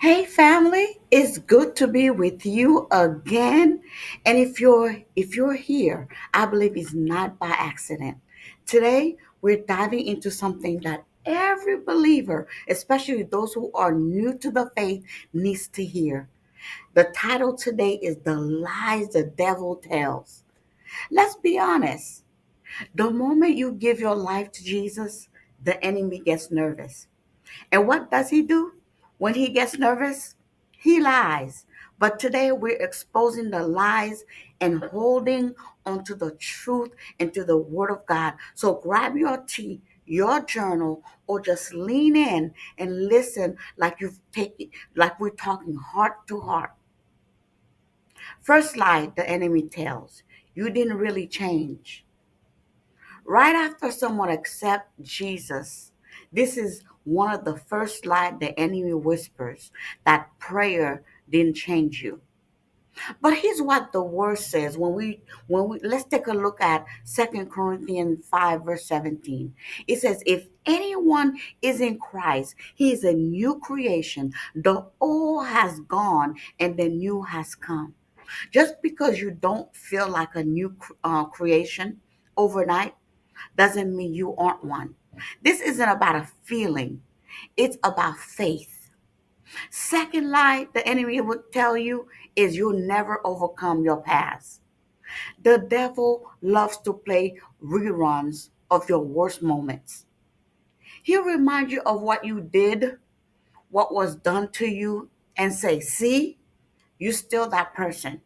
Hey family, it's good to be with you again. And if you're here, I believe it's not by accident. Today, we're diving into something that every believer, especially those who are new to the faith, needs to hear. The title today is The Lies the Devil Tells. Let's be honest. The moment you give your life to Jesus, the enemy gets nervous. And what does he do? When he gets nervous, he lies. But today we're exposing the lies and holding onto the truth and to the word of God. So grab your tea, your journal, or just lean in and listen like like we're talking heart to heart. First lie the enemy tells, you didn't really change. Right after someone accepts Jesus, this is one of the first lies the enemy whispers, that prayer didn't change you. But here's what the word says when we let's take a look at 2 Corinthians 5 verse 17. It says, if anyone is in Christ, he is a new creation. The old has gone and the new has come. Just because you don't feel like a new creation overnight doesn't mean you aren't one. This isn't about a feeling, it's about faith. Second lie the enemy would tell you is you'll never overcome your past. The devil loves to play reruns of your worst moments. He'll remind you of what you did, what was done to you, and say, see, you're still that person.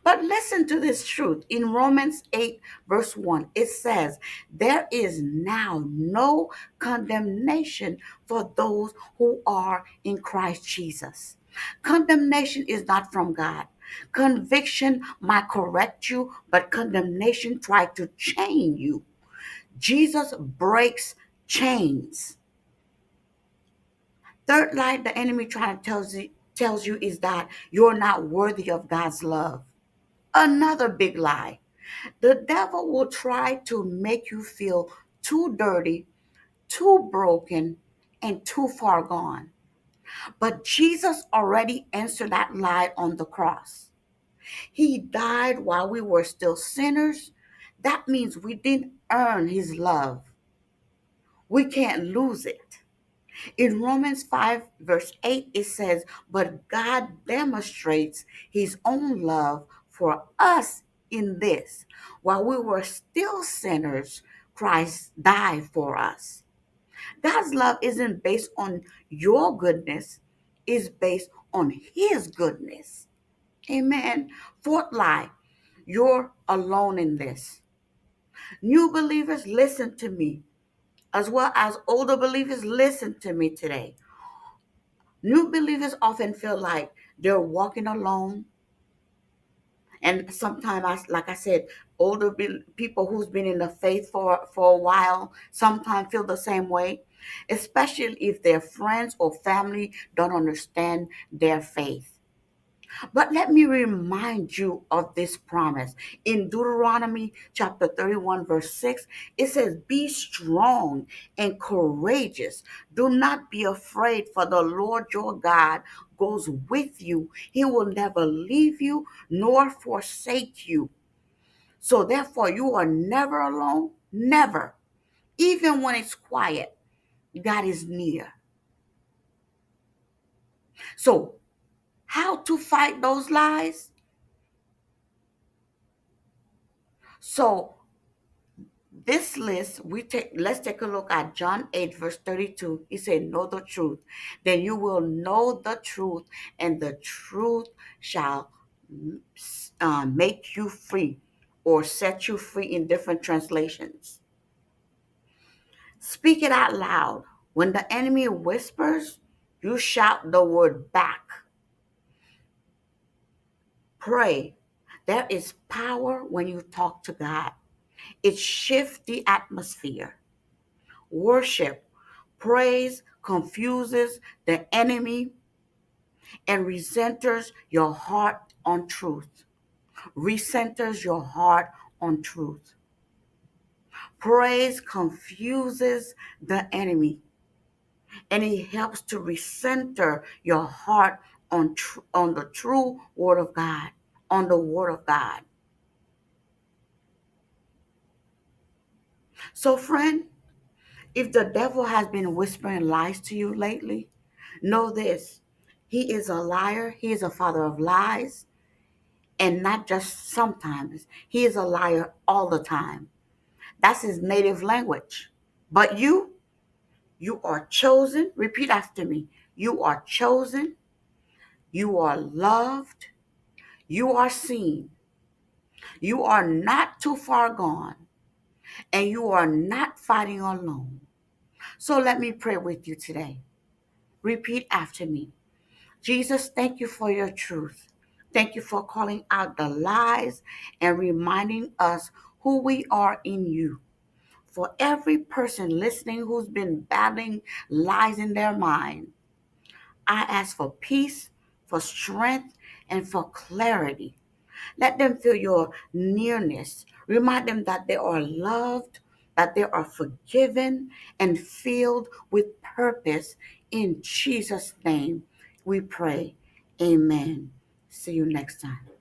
But listen to this truth. In Romans 8, verse 1, it says, there is now no condemnation for those who are in Christ Jesus. Condemnation is not from God. Conviction might correct you, but condemnation tries to chain you. Jesus breaks chains. Third lie the enemy trying to tells you is that you're not worthy of God's love. Another big lie. The devil will try to make you feel too dirty, too broken, and too far gone. But Jesus already answered that lie on the cross. He died while we were still sinners. That means we didn't earn his love. We can't lose it. In Romans 5, verse 8, it says, but God demonstrates his own love for us in this. While we were still sinners, Christ died for us. God's love isn't based on your goodness, it's based on his goodness. Amen. Fourth lie, you're alone in this. New believers, listen to me, as well as older believers, listen to me today. New believers often feel like they're walking alone. And sometimes, like I said, people who's been in the faith for a while sometimes feel the same way, especially if their friends or family don't understand their faith. But let me remind you of this promise. In Deuteronomy chapter 31, verse 6, it says, be strong and courageous. Do not be afraid, for the Lord your God goes with you. He will never leave you nor forsake you. So therefore, you are never alone, never. Even when it's quiet, God is near. So, how to fight those lies? So, this list, let's take a look at John 8, verse 32. He said, know the truth. Then you will know the truth, and the truth shall make you free, or set you free in different translations. Speak it out loud. When the enemy whispers, you shout the word back. Pray. There is power when you talk to God. It shifts the atmosphere. Worship, praise confuses the enemy and recenters your heart on truth. Recenters your heart on truth. Praise confuses the enemy and He helps to recenter your heart on the true Word of God, on the Word of God. So, friend, if the devil has been whispering lies to you lately, know this: he is a liar. He is a father of lies, and not just sometimes. He is a liar all the time. That's his native language. But you are chosen. Repeat after me. You are chosen. You are loved. You are seen. You are not too far gone. And you are not fighting alone. So let me pray with you today. Repeat after me. Jesus, thank you for your truth. Thank you for calling out the lies and reminding us who we are in you. For every person listening who's been battling lies in their mind, I ask for peace, for strength, and for clarity. Let them feel your nearness. Remind them that they are loved, that they are forgiven, and filled with purpose. In Jesus' name we pray. Amen. See you next time.